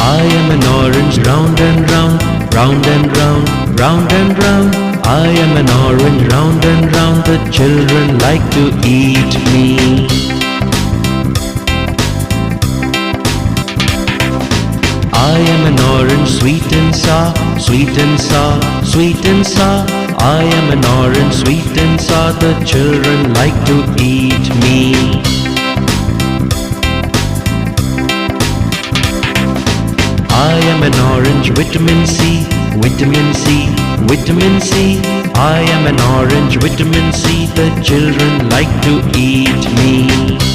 I am an orange, round and round, round and round, round and round. I am an orange, round and round. The children like to eat me. I am an orange, sweet and sour, sweet and sour, sweet and sour. I am an orange, sweet and sour. The children like to eat me. I am an orange, vitamin C, vitamin C, vitamin C. I am an orange, vitamin C. The children like to eat me.